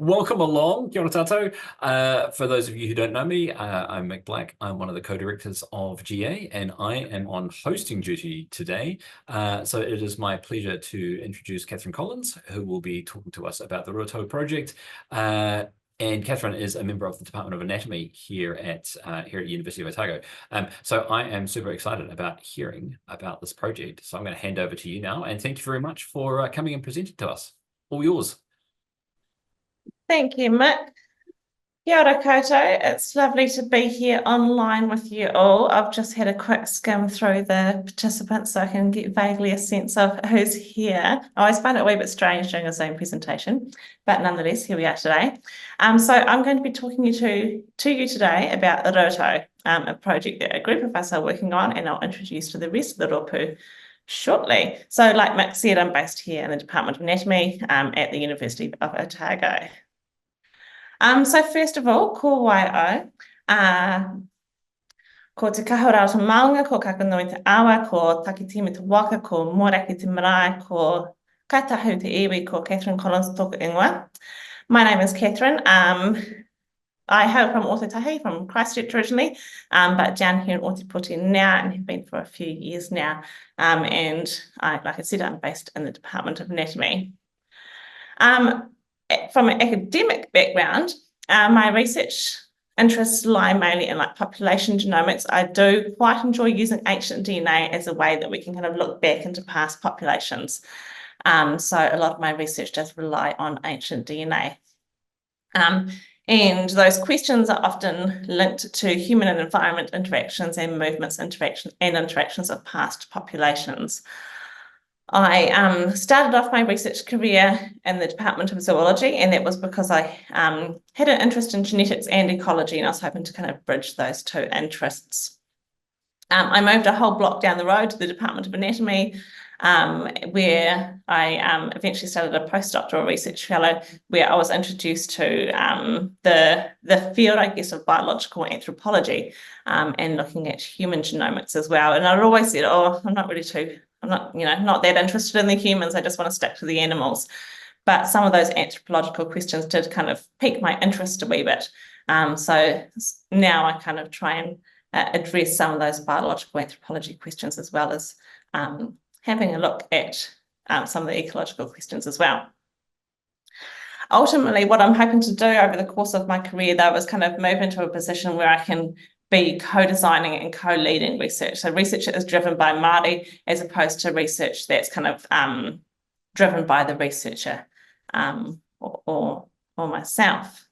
Welcome along, Kia ora tātou. For those of you who don't know me, I'm Mick Black. I'm one of the co-directors of GA, and I am on hosting duty today. So it is my pleasure to introduce Catherine Collins, who will be talking to us about the Ruatau project. And Catherine is a member of the Department of Anatomy here at University of Otago. So I am super excited about hearing about this project. So I'm going to hand over to you now, and thank you very much for coming and presenting to us. All yours. Thank you, Mick. Kia ora koutou. It's lovely to be here online with you all. I've just had a quick skim through the participants so I can get vaguely a sense of who's here. I always find it a wee bit strange doing a Zoom presentation, but nonetheless, here we are today. So I'm going to be talking to you today about the Ruatau, a project that a group of us are working on, and I'll introduce to the rest of the rōpū shortly. So like Mick said, I'm based here in the Department of Anatomy at the University of Otago. So first of all, ko waio, ko te kahurau te maunga, ko kakanui te awa, ko takitimi te waka, ko moraki te marae, ko kaitahu te iwi, ko Catherine Collins toku ingoa. My name is Catherine. I hail from Ōtautahi, from Christchurch originally, but down here in Ōtepoti now and have been for a few years now. And like I said, I'm based in the Department of Anatomy. From an academic background, my research interests lie mainly in population genomics. I do quite enjoy using ancient DNA as a way that we can kind of look back into past populations. So a lot of my research does rely on ancient DNA. And those questions are often linked to human and environment interactions and movements, interactions of past populations. I started off my research career in the Department of Zoology, and that was because I had an interest in genetics and ecology, and I was hoping to kind of bridge those two interests. I moved a whole block down the road to the Department of Anatomy, where I eventually started a postdoctoral research fellow, where I was introduced to the field, I guess, of biological anthropology, and looking at human genomics as well. And I'd always said, oh, I'm not that interested in the humans. I just want to stick to the animals. But some of those anthropological questions did kind of pique my interest a wee bit. So now I kind of try and address some of those biological anthropology questions, as well as having a look at some of the ecological questions as well. Ultimately, what I'm hoping to do over the course of my career, though, is kind of move into a position where I can be co-designing and co-leading research. So research that is driven by Māori, as opposed to research that's kind of driven by the researcher or myself.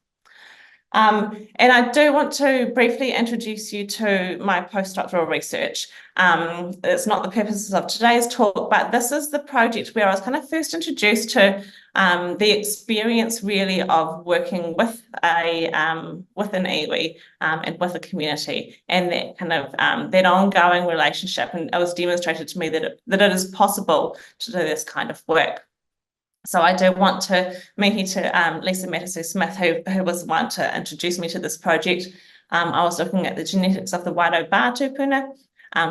And I do want to briefly introduce you to my postdoctoral research. It's not the purposes of today's talk, but this is the project where I was kind of first introduced to the experience really of working with an iwi and with a community, and that kind of that ongoing relationship. And it was demonstrated to me that it is possible to do this kind of work. So I do want to mihi to Lisa Matasu-Smith, who was the one to introduce me to this project. I was looking at the genetics of the Wairau Bar tupuna.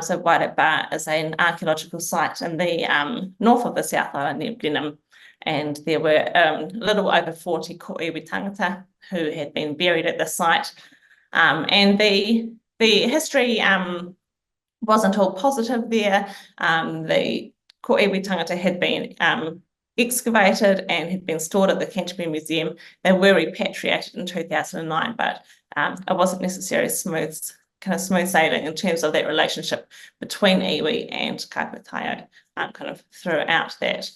So Wairau Bar is an archaeological site in the north of the South Island near Blenheim, and there were a little over 40 ko'iwi tangata who had been buried at the site. And the history wasn't all positive there. The ko'iwi tangata had been excavated and had been stored at the Canterbury Museum. They were repatriated in 2009, but it wasn't necessarily smooth sailing in terms of that relationship between iwi and kaipūtaiao kind of throughout that.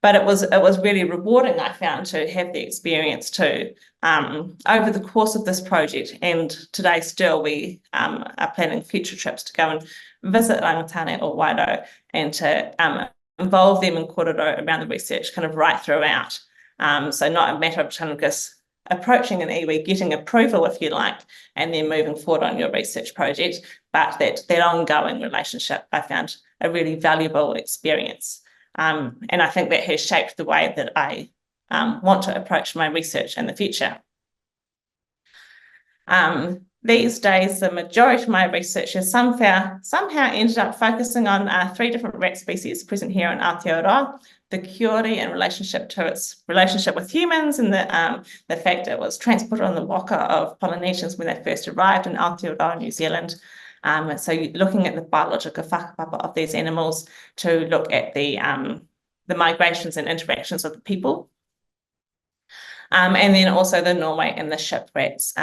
But it was really rewarding, I found, to have the experience to over the course of this project, and today still we are planning future trips to go and visit Rangatane or Wairau and to involve them in korero around the research kind of right throughout. So not a matter of kind of just approaching an iwi, getting approval, if you like, and then moving forward on your research project, but that ongoing relationship I found a really valuable experience. And I think that has shaped the way that I want to approach my research in the future. these days, the majority of my research has somehow ended up focusing on 3 different rat species present here in Aotearoa, the Kiori in relationship to its relationship with humans, and the fact it was transported on the waka of Polynesians when they first arrived in Aotearoa, New Zealand. So looking at the biological whakapapa of these animals to look at the migrations and interactions of the people. And then also the Norway and the ship rats,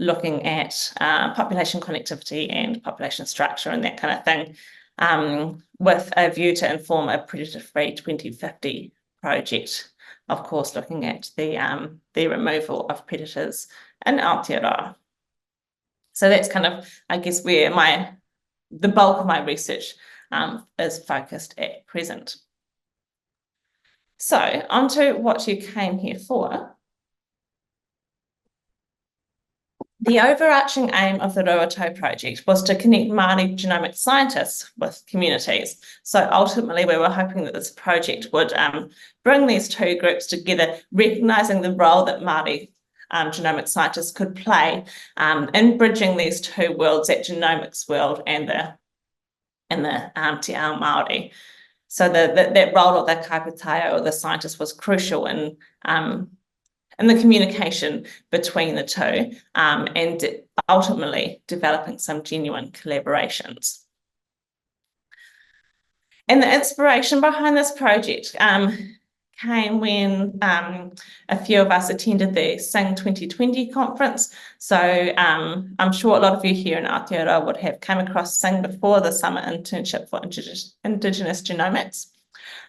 looking at population connectivity and population structure and that kind of thing, with a view to inform a predator-free 2050 project, of course, looking at the removal of predators in Aotearoa. So that's kind of, I guess, where the bulk of my research is focused at present. So onto what you came here for. The overarching aim of the Ruatau project was to connect Māori genomic scientists with communities. So ultimately, we were hoping that this project would bring these 2 groups together, recognising the role that Māori genomic scientists could play in bridging these 2 worlds, that genomics world and the Te Ao Māori. So that role of the kaipētaiao or the scientist was crucial in the communication between the 2, and ultimately developing some genuine collaborations. And the inspiration behind this project came when a few of us attended the Sing 2020 conference. So I'm sure a lot of you here in Aotearoa would have come across Sing before, the summer internship for Indigenous Genomics.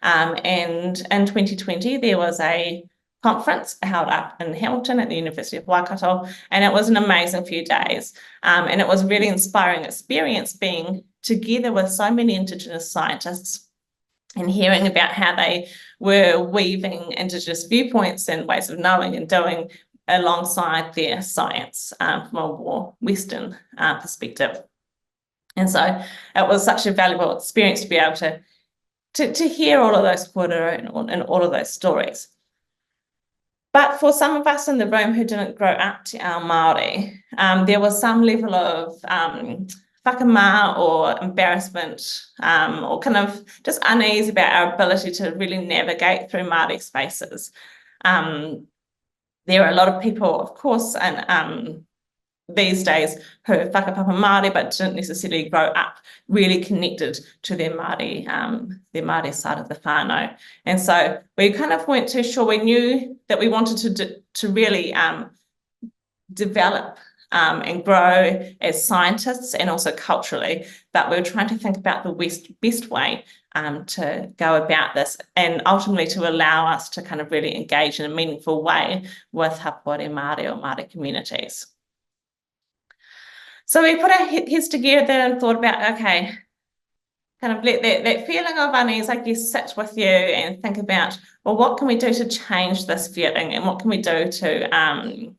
And in 2020, there was a conference held up in Hamilton at the University of Otago, and it was an amazing few days. And it was a really inspiring experience being together with so many Indigenous scientists and hearing about how they were weaving Indigenous viewpoints and ways of knowing and doing alongside their science from a more Western perspective. And so it was such a valuable experience to be able to hear all of those kōrero and all of those stories. But for some of us in the room who didn't grow up Te Ao Māori, there was some level of whakamā or embarrassment, or kind of just unease about our ability to really navigate through Māori spaces. There are a lot of people, of course, and these days who are whakapapa Māori but didn't necessarily grow up really connected to their Māori side of the whānau. And so we kind of weren't too sure. We knew that we wanted to really develop and grow as scientists and also culturally, but we were trying to think about the best way to go about this and ultimately to allow us to kind of really engage in a meaningful way with hapori Māori or Māori communities. So we put our heads together and thought about, okay, kind of let that feeling of unease, I guess, sit with you and think about, well, what can we do to change this feeling and what can we do to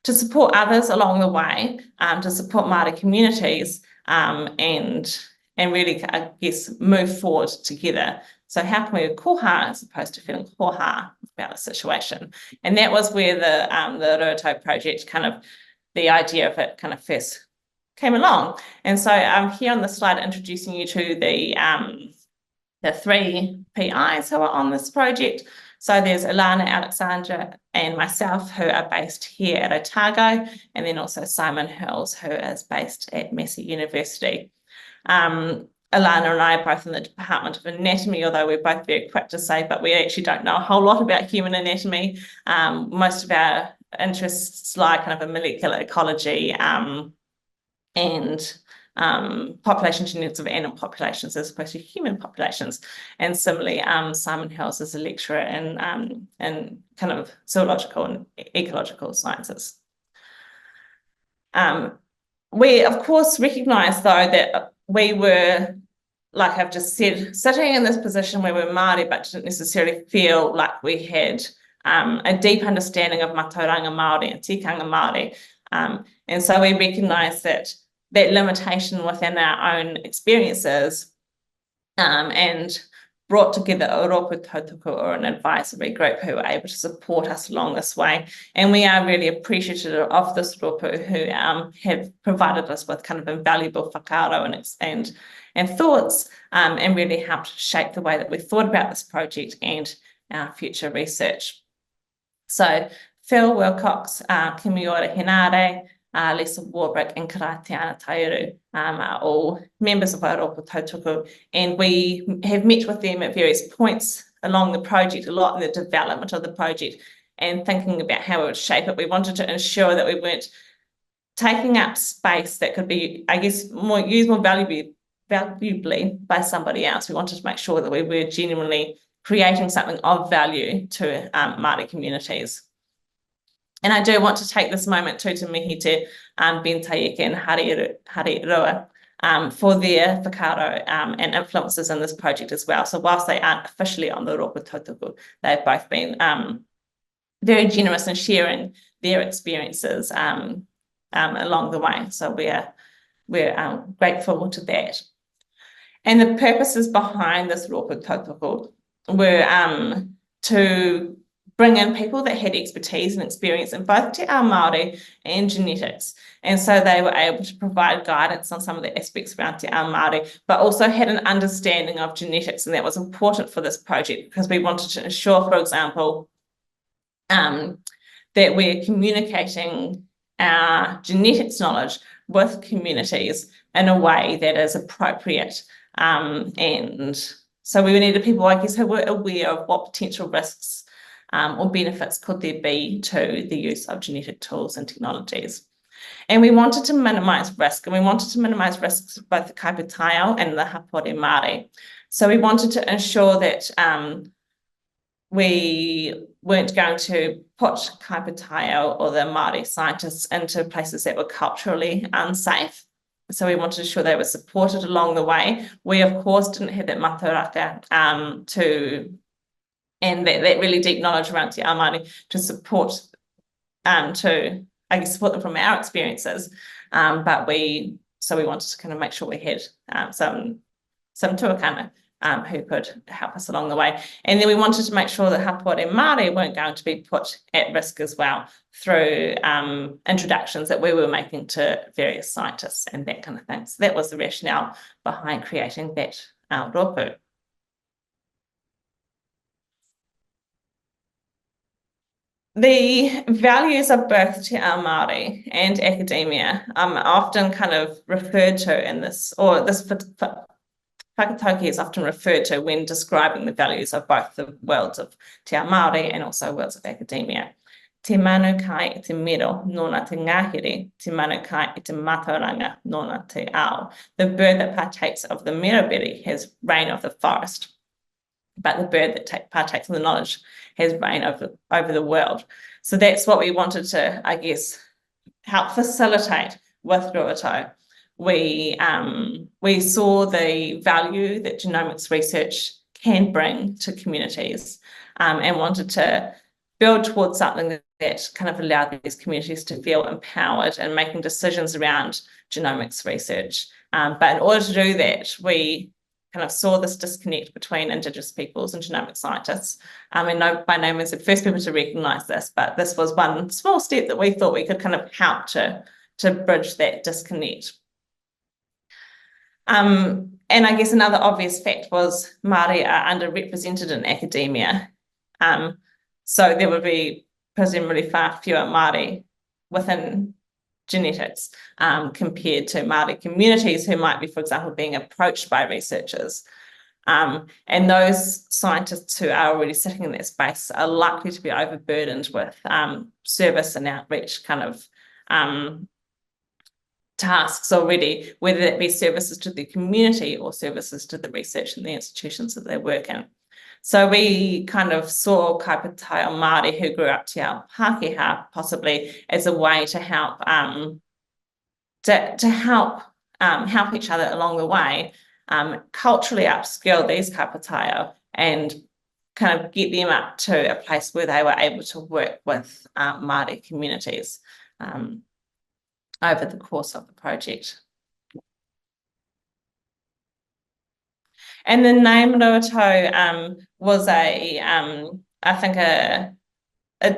support others along the way, to support Māori communities, and really, I guess, move forward together. So how can we koha as opposed to feeling koha about the situation? And that was where the Ruatau project the idea of it kind of first came along. And so I'm here on the slide introducing you to the 3 PIs who are on this project. So there's Ilana, Alexandra, and myself who are based here at Otago, and then also Simon Hills, who is based at Massey University. Ilana and I are both in the Department of Anatomy, although we're both very quick to say, but we actually don't know a whole lot about human anatomy. Most of our interests lie kind of in molecular ecology and population genetics of animal populations as opposed to human populations. And similarly, Simon Hills is a lecturer in kind of zoological and ecological sciences. We, of course, recognise, though, that we were, like I've just said, sitting in this position where we're Māori but didn't necessarily feel like we had a deep understanding of Mātauranga Māori and Tikanga Māori. And so we recognise that limitation within our own experiences and brought together a rōpū tautoko, or an advisory group, who were able to support us along this way. And we are really appreciative of this rōpū, who have provided us with kind of invaluable whakaaro and thoughts, and really helped shape the way that we thought about this project and our future research. So Phil Wilcox, Kimiora Henare, Lisa Warbrick and Karatiana Tairu are all members of our rōpū tautoko, and we have met with them at various points along the project, a lot in the development of the project, and thinking about how we would shape it. We wanted to ensure that we weren't taking up space that could be, I guess, used more valuably by somebody else. We wanted to make sure that we were genuinely creating something of value to Māori communities. And I do want to take this moment too to mihi te Bentayeke and Aotearoa for their whakaaro and influences in this project as well. So whilst they aren't officially on the rōpū tautoko, they've both been very generous in sharing their experiences along the way. So we're grateful to that. And the purposes behind this rōpū tautoko were to bring in people that had expertise and experience in both te ao Māori and genetics. And so they were able to provide guidance on some of the aspects around te ao Māori, but also had an understanding of genetics. And that was important for this project, because we wanted to ensure, for example, that we're communicating our genetics knowledge with communities in a way that is appropriate. And so we needed people, I guess, who were aware of what potential risks or benefits could there be to the use of genetic tools and technologies. And we wanted to minimise risk, and we wanted to minimise risks of both the kaipūtaiao and the hapori Māori. So we wanted to ensure that we weren't going to put kaipūtaiao or the Māori scientists into places that were culturally unsafe. So we wanted to ensure they were supported along the way. We, of course, didn't have that mataraka and that really deep knowledge around te ao Māori to support, to, I guess, support them from our experiences. But we wanted to kind of make sure we had some tuakana who could help us along the way. And then we wanted to make sure that hapori Māori weren't going to be put at risk as well through introductions that we were making to various scientists and that kind of thing. So that was the rationale behind creating that rōpū. The values of both te ao Māori and academia are often kind of referred to in this, or this whakatauki is often referred to when describing the values of both the worlds of te ao Māori and also worlds of academia. Te manu kai I te miro, nōna te ngahere, te manu kai I te mātauranga, nōna te ao. The bird that partakes of the miraberi has reign of the forest, but the bird that partakes of the knowledge has reign over the world. So that's what we wanted to, I guess, help facilitate with Ruatau. We saw the value that genomics research can bring to communities, and wanted to build towards something that kind of allowed these communities to feel empowered in making decisions around genomics research. But in order to do that, we kind of saw this disconnect between Indigenous peoples and genomic scientists. And by no means the first people to recognise this, but this was one small step that we thought we could kind of help to bridge that disconnect. And I guess another obvious fact was Māori are underrepresented in academia. So there would be presumably far fewer Māori within genetics compared to Māori communities who might be, for example, being approached by researchers. And those scientists who are already sitting in that space are likely to be overburdened with service and outreach kind of tasks already, whether that be services to the community or services to the research and the institutions that they work in. So we kind of saw kaipūtaiao Māori who grew up te ao Pākehā possibly as a way to help help each other along the way, culturally upskill these kaipūtaiao and kind of get them up to a place where they were able to work with Māori communities over the course of the project. And the name Ruatau was I think a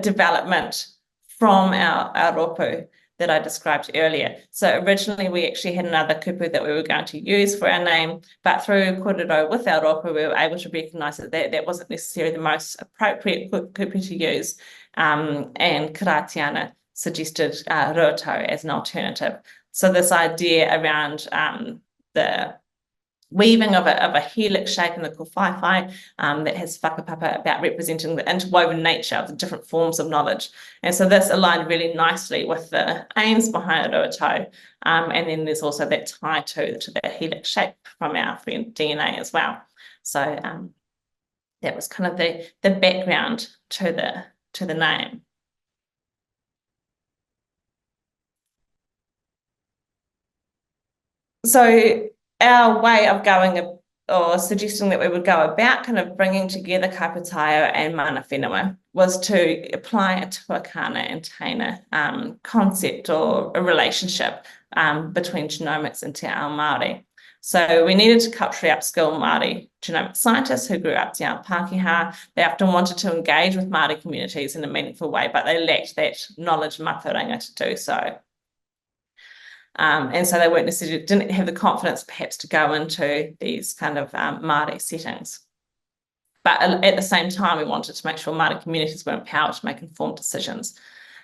development from our rōpū that I described earlier. So originally we actually had another kupu that we were going to use for our name, but through kōrero with our rōpū, we were able to recognise that that wasn't necessarily the most appropriate kupu to use, and Karatiana suggested Ruatau as an alternative. So this idea around the weaving of a helix shape in the kōwhaiwhai that has whakapapa about representing the interwoven nature of the different forms of knowledge. And so this aligned really nicely with the aims behind Ruatau. And then there's also that tie to the helix shape from our friend DNA as well. So that was kind of the background to the name. So our way of going or suggesting that we would go about kind of bringing together kaipūtaiao and mana whenua was to apply a tuakana and taina concept or a relationship between genomics and te ao Māori. So we needed to culturally upskill Māori genomic scientists who grew up te ao Pākehā. They often wanted to engage with Māori communities in a meaningful way, but they lacked that knowledge mataranga to do so. And so they weren't necessarily, didn't have the confidence perhaps to go into these kind of Māori settings. But at the same time, we wanted to make sure Māori communities were empowered to make informed decisions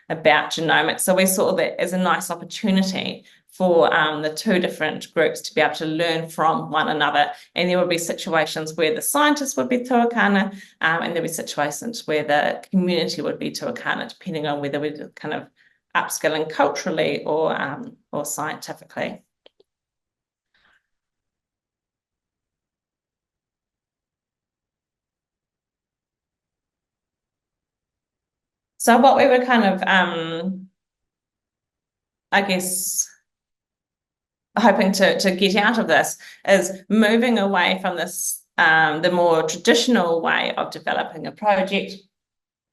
about genomics. So we saw that as a nice opportunity for the two different groups to be able to learn from one another. And there would be situations where the scientists would be tuakana, and there'd be situations where the community would be tuakana, depending on whether we're kind of upskilling culturally or scientifically. So what we were kind of, I guess, hoping to get out of this is moving away from this, the more traditional way of developing a project,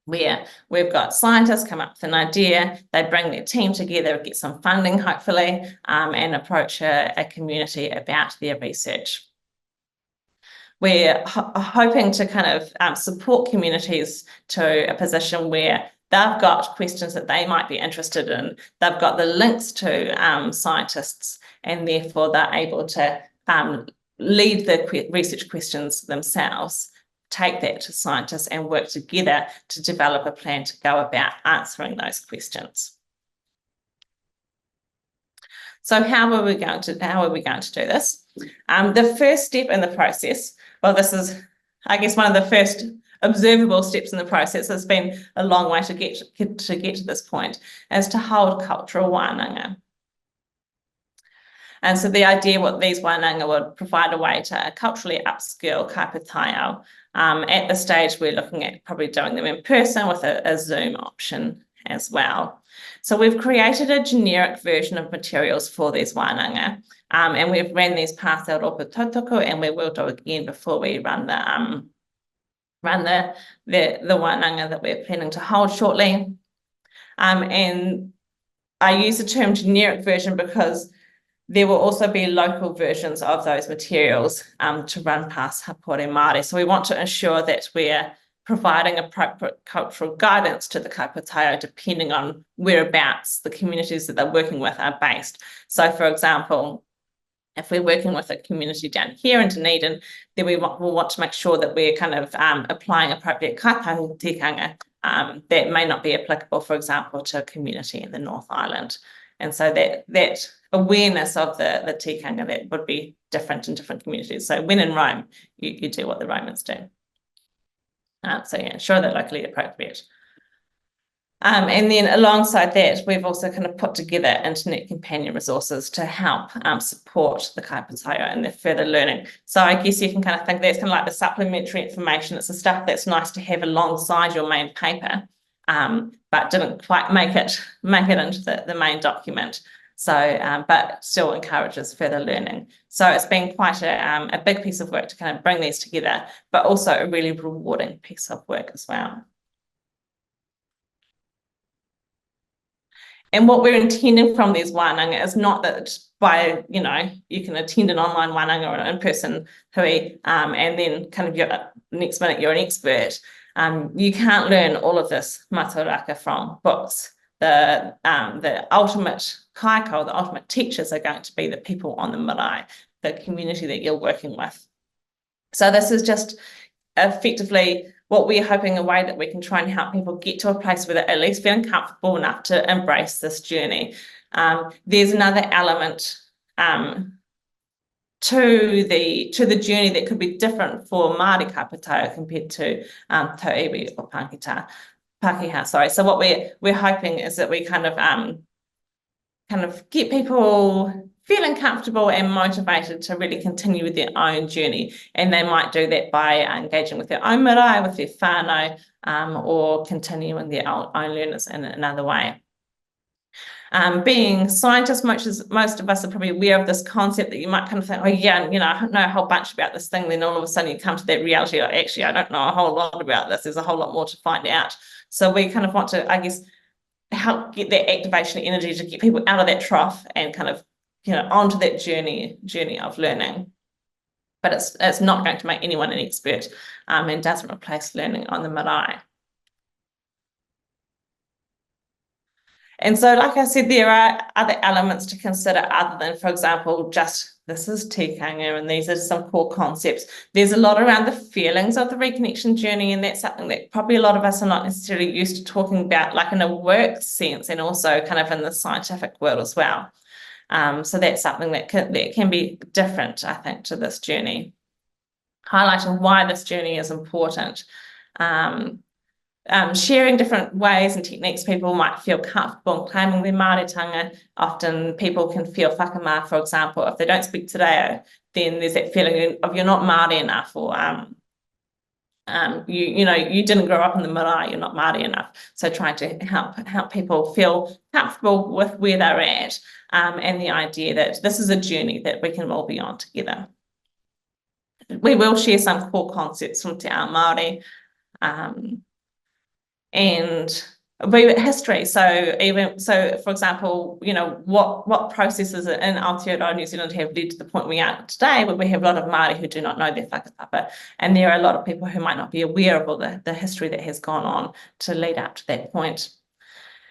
where we've got scientists come up with an idea, they bring their team together, get some funding, hopefully, and approach a community about their research. We're hoping to kind of support communities to a position where they've got questions that they might be interested in, they've got the links to scientists, and therefore they're able to lead the research questions themselves, take that to scientists and work together to develop a plan to go about answering those questions. So how are we going to do this? The first step in the process, well, this is, I guess, one of the first observable steps in the process. It's been a long way to get to this point, is to hold cultural wānanga. And so the idea what these wānanga would provide a way to culturally upskill kaipūtaiao. At this stage, we're looking at probably doing them in person with a Zoom option as well. So we've created a generic version of materials for these wānanga, and we've ran these past our rōpū tautoko, and we will do again before we run the wānanga that we're planning to hold shortly. And I use the term generic version because there will also be local versions of those materials to run past Hapore Māori. So we want to ensure that we're providing appropriate cultural guidance to the kaipūtaiao depending on whereabouts the communities that they're working with are based. So for example, if we're working with a community down here in Dunedin, then we'll want to make sure that we're kind of applying appropriate kaipahu tikanga that may not be applicable, for example, to a community in the North Island. And so that awareness of the tikanga that would be different in different communities. So when in Rome, you do what the Romans do. So yeah, ensure they're locally appropriate. And then alongside that, we've also kind of put together internet companion resources to help support the kaipūtaiao and their further learning. So I guess you can kind of think that's kind of like the supplementary information. It's the stuff that's nice to have alongside your main paper, but didn't quite make it into the main document. So, but still encourages further learning. So it's been quite a big piece of work to kind of bring these together, but also a really rewarding piece of work as well. And what we're intending from these wānanga is not that by, you can attend an online wānanga or an in-person hui, and then kind of next minute you're an expert. You can't learn all of this mataraka from books. The ultimate kaiko, the ultimate teachers are going to be the people on the marae, the community that you're working with. So this is just effectively what we're hoping, a way that we can try and help people get to a place where they're at least feeling comfortable enough to embrace this journey. There's another element to the journey that could be different for Māori kapatau compared to Tauiwi or Pākehā. Sorry. So what we're hoping is that we kind of get people feeling comfortable and motivated to really continue with their own journey. And they might do that by engaging with their own marae, with their whānau, or continuing their own learners in another way. Being scientists, most of us are probably aware of this concept that you might kind of think, oh yeah, I don't know a whole bunch about this thing. Then all of a sudden you come to that reality, like, actually, I don't know a whole lot about this. There's a whole lot more to find out. So we kind of want to, I guess, help get that activation energy to get people out of that trough and kind of, onto that journey of learning. But it's not going to make anyone an expert, and doesn't replace learning on the marae. And so, like I said, there are other elements to consider other than, for example, just this is tikanga and these are some core concepts. There's a lot around the feelings of the reconnection journey, and that's something that probably a lot of us are not necessarily used to talking about, like in a work sense and also kind of in the scientific world as well. So that's something that can be different, I think, to this journey, highlighting why this journey is important. Sharing different ways and techniques people might feel comfortable in claiming their Māoritanga. Often people can feel whakamā, for example, if they don't speak te reo, then there's that feeling of you're not Māori enough, or you didn't grow up in the marae, you're not Māori enough. So trying to help people feel comfortable with where they're at, and the idea that this is a journey that we can all be on together. We will share some core concepts from Te Ao Māori, and history. So for example, what processes in Aotearoa, New Zealand have led to the point we are today, where we have a lot of Māori who do not know their whakapapa, and there are a lot of people who might not be aware of all the history that has gone on to lead up to that point.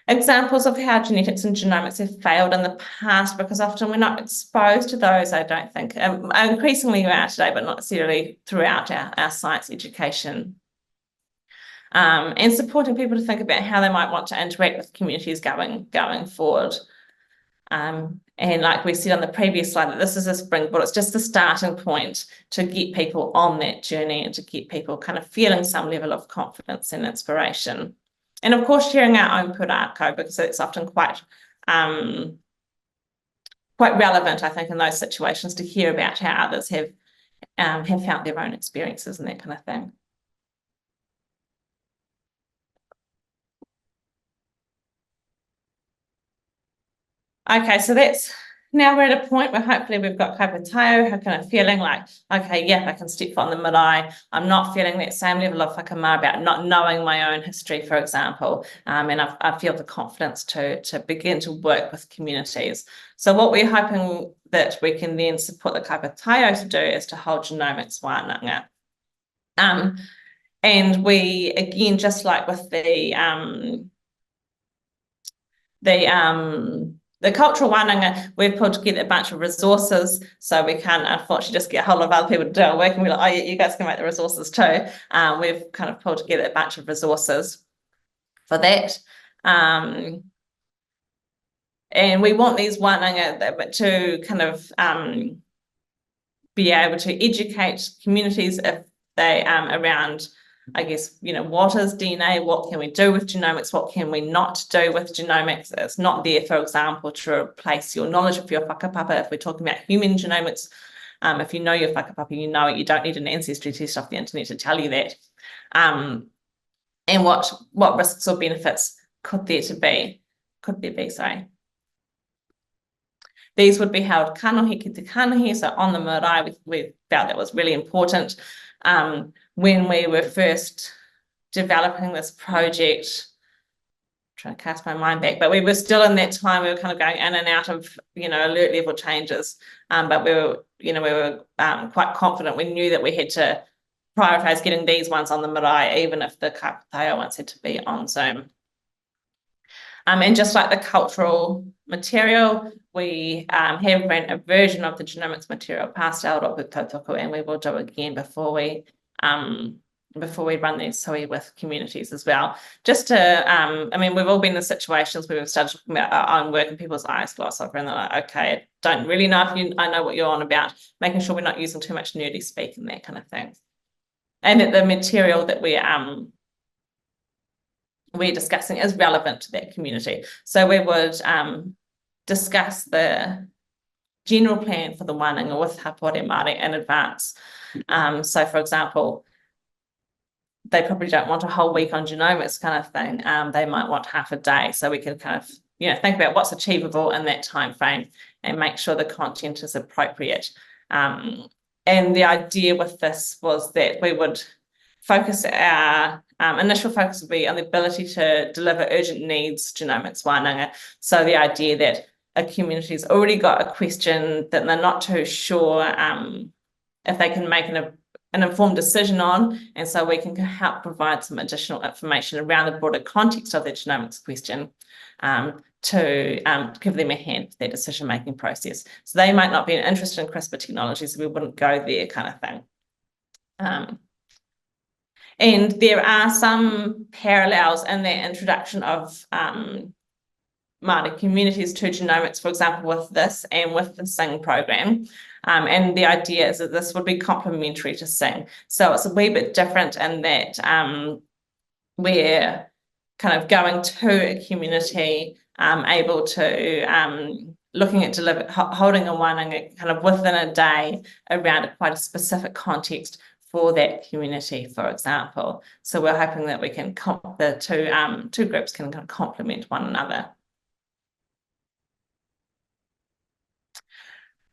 Examples of how genetics and genomics have failed in the past, because often we're not exposed to those, I don't think. Increasingly we are today, but not necessarily throughout our science education. And supporting people to think about how they might want to interact with communities going forward. And like we said on the previous slide, that this is a springboard, it's just the starting point to get people on that journey and to get people kind of feeling some level of confidence and inspiration. And of course, sharing our own pūrākau, because it's often quite relevant, I think, in those situations to hear about how others have found their own experiences and that kind of thing. Okay, so now we're at a point where hopefully we've got kaipataio, how kind of feeling like, okay, yeah, I can step foot on the marae. I'm not feeling that same level of whakamā about not knowing my own history, for example, and I feel the confidence to begin to work with communities. So what we're hoping that we can then support the kaipataio to do is to hold genomics wānanga. And we, again, just like with the cultural wānanga, we've put together a bunch of resources, so we can't unfortunately just get a whole lot of other people to do our work and be like, oh yeah, you guys can make the resources too. We've kind of pulled together a bunch of resources for that. And we want these wānanga to kind of be able to educate communities if they around, I guess, what is DNA? What can we do with genomics? What can we not do with genomics? It's not there, for example, to replace your knowledge of your whakapapa. If we're talking about human genomics, if you know your whakapapa, you know it. You don't need an ancestry test off the internet to tell you that. And what risks or benefits could there be? Sorry. These would be held kanohi ki te kanohi, so on the marae. We felt that was really important. When we were first developing this project, trying to cast my mind back, but we were still in that time, we were kind of going in and out of, alert level changes. But we were quite confident. We knew that we had to prioritize getting these ones on the marae, even if the Aotearoa ones had to be on Zoom. And just like the cultural material, we have ran a version of the genomics material past Aotearoa tautoko, and we will do it again before we run these SOE with communities as well. Just to, we've all been in situations where we've started talking about our own work and people's eyes gloss over, and they're like, okay, don't really know if I know what you're on about, making sure we're not using too much nerdy speak and that kind of thing. And that the material that we're discussing is relevant to that community. So we would discuss the general plan for the wānanga with hapori Māori in advance. So for example, they probably don't want a whole week on genomics kind of thing. They might want half a day. So we can kind of, think about what's achievable in that time frame and make sure the content is appropriate. And the idea with this was that we would focus our initial focus would be on the ability to deliver urgent needs genomics wānanga. So the idea that a community's already got a question that they're not too sure if they can make an informed decision on, and so we can help provide some additional information around the broader context of their genomics question to give them a hand with their decision-making process. So they might not be interested in CRISPR technology, so we wouldn't go there kind of thing. And there are some parallels in the introduction of Māori communities to genomics, for example, with this and with the SING program. And the idea is that this would be complementary to SING. So it's a wee bit different in that we're kind of going to a community, able to looking at holding a wānanga kind of within a day around quite a specific context for that community, for example. So we're hoping that we can the two groups can kind of complement one another.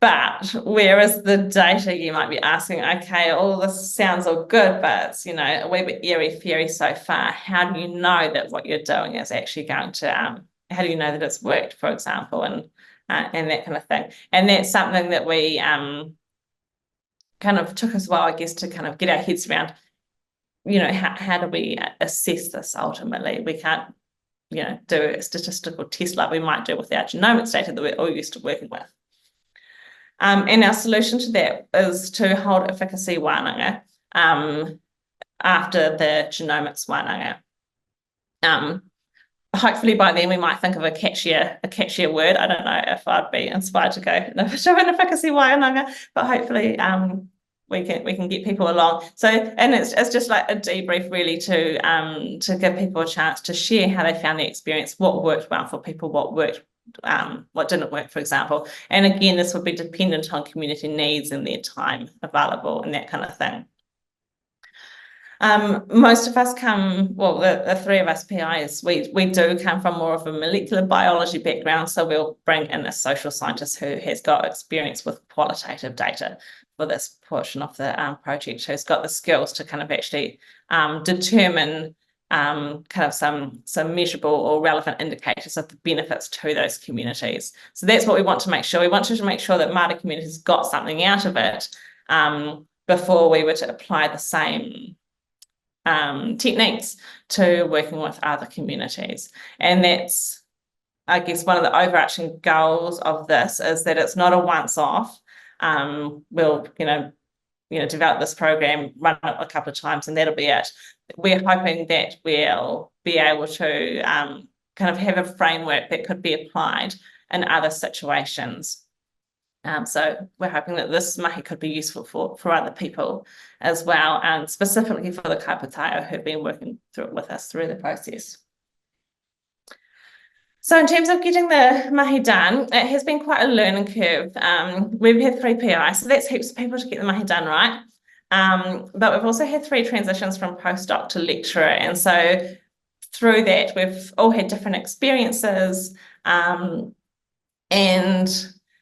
But whereas the data, you might be asking, okay, all this sounds all good, but it's, a wee bit airy-fairy so far. How do you know that what you're doing is actually going to, how do you know that it's worked, for example, and that kind of thing? And that's something that we kind of took as well, I guess, to kind of get our heads around, how do we assess this ultimately? We can't, do a statistical test like we might do with our genomics data that we're all used to working with. And our solution to that is to hold efficacy wānanga after the genomics wānanga. Hopefully by then we might think of a catchier word. I don't know if I'd be inspired to go show an efficacy wānanga, but hopefully we can get people along. So, and it's just like a debrief really to give people a chance to share how they found the experience, what worked well for people, what didn't work, for example. And again, this would be dependent on community needs and their time available and that kind of thing. Most of us the three of us PIs, we do come from more of a molecular biology background, so we'll bring in a social scientist who has got experience with qualitative data for this portion of the project, who's got the skills to kind of actually determine kind of some measurable or relevant indicators of the benefits to those communities. So that's what we want to make sure. We want to make sure that Māori communities got something out of it before we were to apply the same techniques to working with other communities. And that's, I guess, one of the overarching goals of this is that it's not a once-off. We'll, develop this program, run it a couple of times, and that'll be it. We're hoping that we'll be able to kind of have a framework that could be applied in other situations. So we're hoping that this mahi could be useful for other people as well, and specifically for the kaipūtaiao who've been working with us through the process. So in terms of getting the mahi done, it has been quite a learning curve. We've had 3 PIs, so that's heaps of people to get the mahi done right. But we've also had 3 transitions from postdoc to lecturer. And so through that, we've all had different experiences. And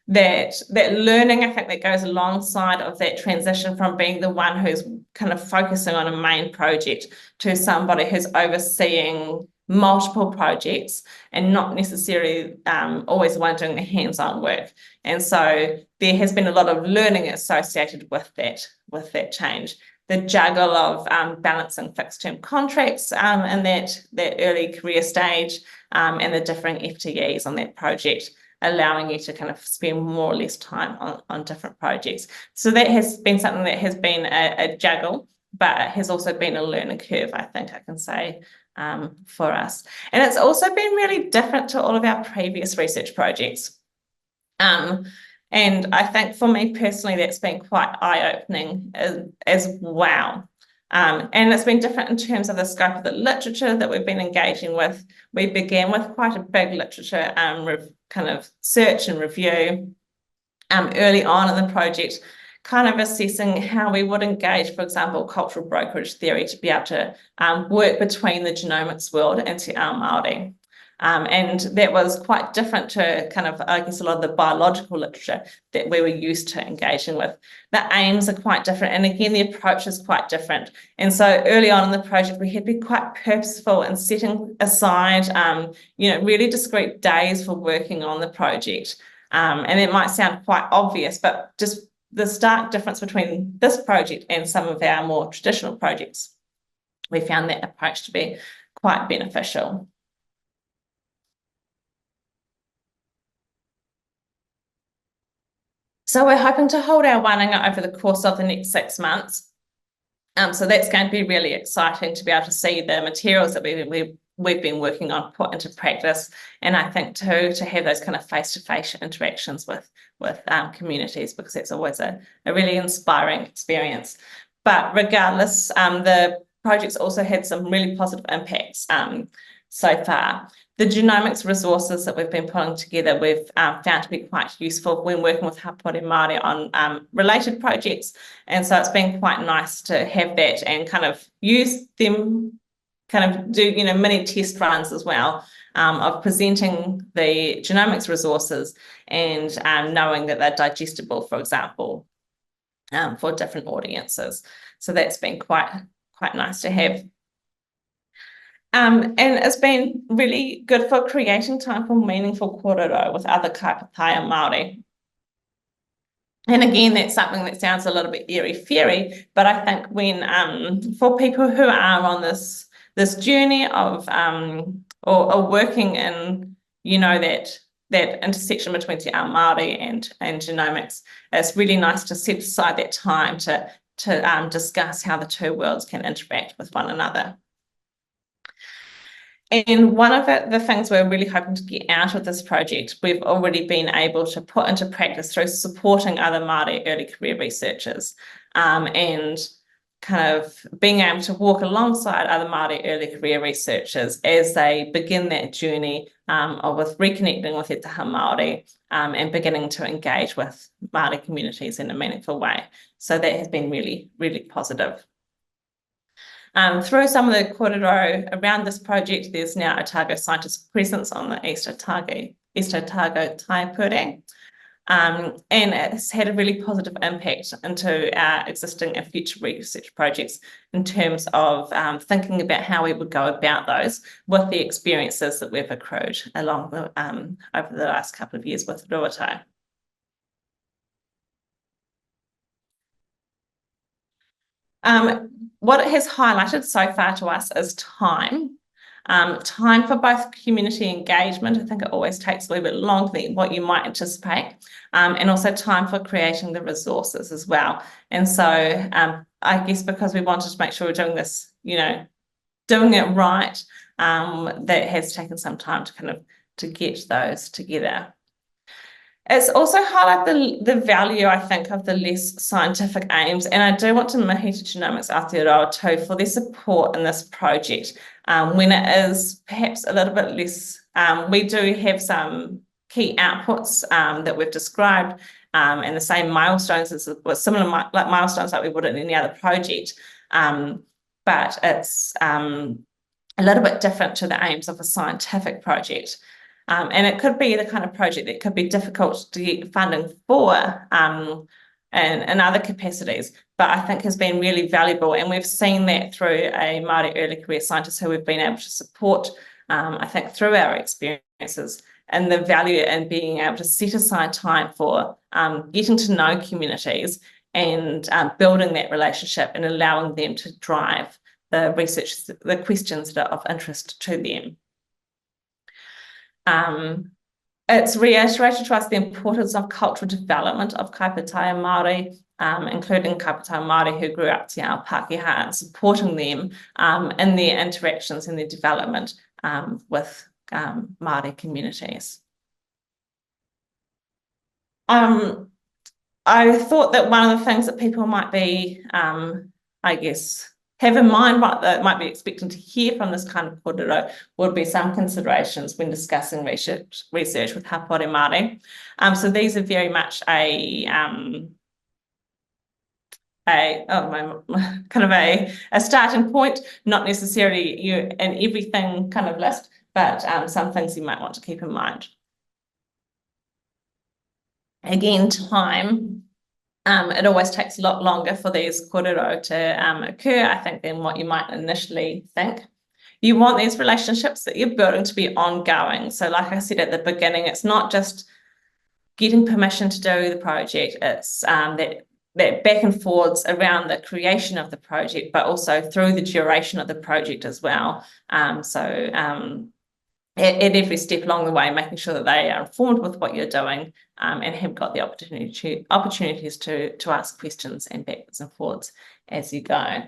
that learning, I think, that goes alongside of that transition from being the one who's kind of focusing on a main project to somebody who's overseeing multiple projects and not necessarily always the one doing the hands-on work. And so there has been a lot of learning associated with that change. The juggle of balancing fixed-term contracts in that early career stage, and the differing FTEs on that project, allowing you to kind of spend more or less time on different projects. So that has been something that has been a juggle, but it has also been a learning curve, I think I can say, for us. And it's also been really different to all of our previous research projects. And I think for me personally, that's been quite eye-opening as well. And it's been different in terms of the scope of the literature that we've been engaging with. We began with quite a big literature kind of search and review early on in the project, kind of assessing how we would engage, for example, cultural brokerage theory to be able to work between the genomics world and Te Ao Māori. And that was quite different to kind of, I guess, a lot of the biological literature that we were used to engaging with. The aims are quite different. And again, the approach is quite different. And so early on in the project, we had to be quite purposeful in setting aside, really discrete days for working on the project. And it might sound quite obvious, but just the stark difference between this project and some of our more traditional projects, we found that approach to be quite beneficial. So we're hoping to hold our wānanga over the course of the next 6 months. So that's going to be really exciting to be able to see the materials that we've been working on put into practice. And I think too, to have those kind of face-to-face interactions with communities, because it's always a really inspiring experience. But regardless, the project's also had some really positive impacts so far. The genomics resources that we've been putting together, we've found to be quite useful when working with Hapori Māori on related projects. And so it's been quite nice to have that and kind of use them, kind of do, mini test runs as well, of presenting the genomics resources and knowing that they're digestible, for example, for different audiences. So that's been quite nice to have. And it's been really good for creating time for meaningful kōrero with other kaipātai Māori. And again, that's something that sounds a little bit airy-fairy, but I think when for people who are on this journey of or working in that intersection between Te Ao Māori and genomics, it's really nice to set aside that time to discuss how the two worlds can interact with one another. And one of the things we're really hoping to get out of this project, we've already been able to put into practice through supporting other Māori early career researchers, and kind of being able to walk alongside other Māori early career researchers as they begin that journey with reconnecting with Te Taha Māori, and beginning to engage with Māori communities in a meaningful way. So that has been really, really positive. Through some of the kōrero around this project, there's now Otago scientist presence on the East Otago taipure. And it's had a really positive impact into our existing and future research projects in terms of thinking about how we would go about those with the experiences that we've accrued along over the last couple of years with Ruatau. What it has highlighted so far to us is time. Time for both community engagement. I think it always takes a little bit longer than what you might anticipate, and also time for creating the resources as well. And so I guess because we wanted to make sure we're doing this, doing it right, that has taken some time to get those together. It's also highlighted the value, I think, of the less scientific aims, and I do want to mihi to Genomics Aotearoa too for their support in this project. When it is perhaps a little bit less, we do have some key outputs that we've described, and the same milestones as similar milestones like we would in any other project, but it's a little bit different to the aims of a scientific project. And it could be the kind of project that could be difficult to get funding for in other capacities, but I think has been really valuable. And we've seen that through a Māori early career scientist who we've been able to support I think through our experiences, and the value in being able to set aside time for getting to know communities and building that relationship and allowing them to drive the research, the questions that are of interest to them. It's reiterated to us the importance of cultural development of kaipētaia Māori, including kaipētaia Māori who grew up te ao Pākehā, and supporting them in their interactions and their development with Māori communities. I thought that one of the things that people might be, I guess, have in mind what they might be expecting to hear from this kind of kōrero would be some considerations when discussing research with hapori Māori. So these are very much kind of a starting point, not necessarily an everything kind of list, but some things you might want to keep in mind. Again, time. It always takes a lot longer for these kōrero to occur, I think, than what you might initially think. You want these relationships that you're building to be ongoing. So like I said at the beginning, it's not just getting permission to do the project, it's that back and forwards around the creation of the project, but also through the duration of the project as well. At every step along the way, making sure that they are informed with what you're doing and have got the opportunities to ask questions and backwards and forwards as you go.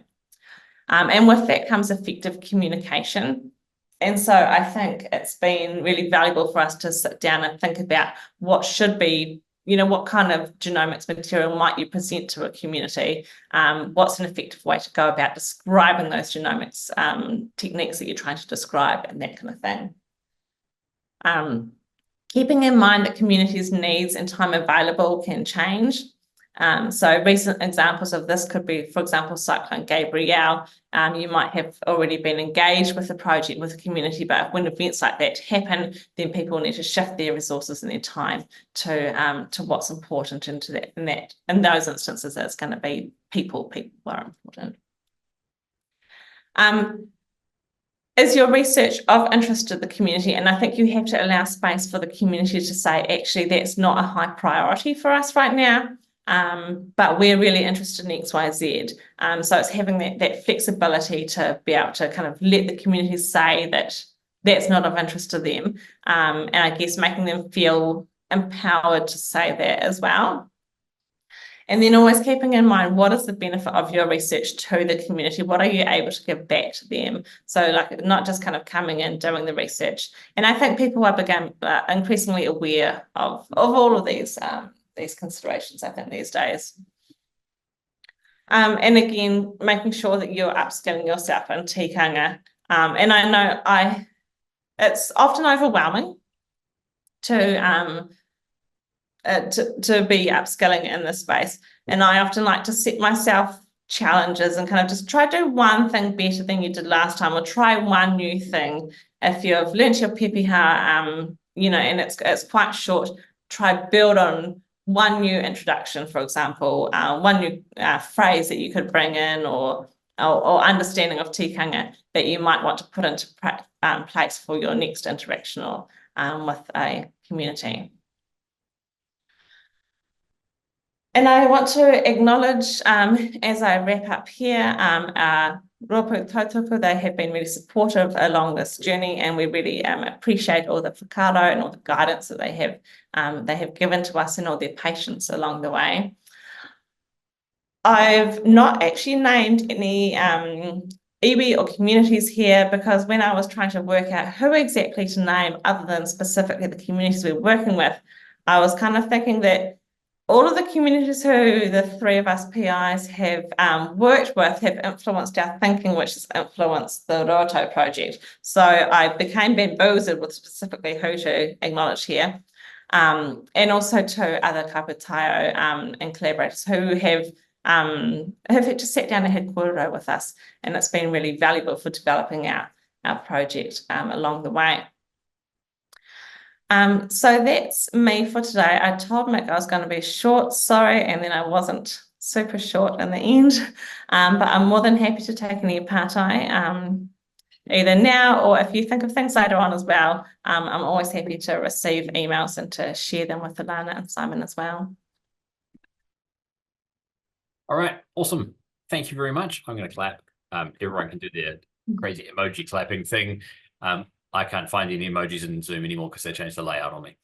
And with that comes effective communication. And so I think it's been really valuable for us to sit down and think about what should be, what kind of genomics material might you present to a community? What's an effective way to go about describing those genomics techniques that you're trying to describe and that kind of thing. Keeping in mind that communities' needs and time available can change. So recent examples of this could be, for example, Cyclone Gabrielle. You might have already been engaged with the project with the community, but when events like that happen, then people need to shift their resources and their time to what's important into that. In those instances, it's going to be people are important. Is your research of interest to the community? And I think you have to allow space for the community to say, actually, that's not a high priority for us right now, but we're really interested in X, Y, Z. So it's having that flexibility to be able to kind of let the community say that that's not of interest to them. And I guess making them feel empowered to say that as well. And then always keeping in mind, what is the benefit of your research to the community? What are you able to give back to them? So like not just kind of coming in, doing the research. And I think people are increasingly aware of all of these considerations, I think, these days. And again, making sure that you're upskilling yourself in tikanga. And I know it's often overwhelming to be upskilling in this space. And I often like to set myself challenges and kind of just try to do one thing better than you did last time, or try one new thing. If you've learnt your pepeha, and it's quite short, try build on one new introduction, for example, one new phrase that you could bring in, or understanding of tikanga that you might want to put into place for your next interaction or with a community. And I want to acknowledge, as I wrap up here, Ruatau Tautoko. They have been really supportive along this journey, and we really appreciate all the whakaaro and all the guidance that they have given to us, and all their patience along the way. I've not actually named any iwi or communities here, because when I was trying to work out who exactly to name other than specifically the communities we're working with, I was kind of thinking that all of the communities who the three of us PIs have worked with have influenced our thinking, which has influenced the Ruatau project. So I became bamboozled with specifically who to acknowledge here, and also to other kaipētaia and collaborators who have just sat down and had kōrero with us, and it's been really valuable for developing our project along the way. So that's me for today. I told Mick I was going to be short, sorry, and then I wasn't super short in the end, but I'm more than happy to take any part. either now or if you think of things later on as well. I'm always happy to receive emails and to share them with Alana and Simon as well. All right, awesome. Thank you very much. I'm going to clap. Everyone can do their crazy emoji clapping thing. I can't find any emojis in Zoom anymore because they changed the layout on me.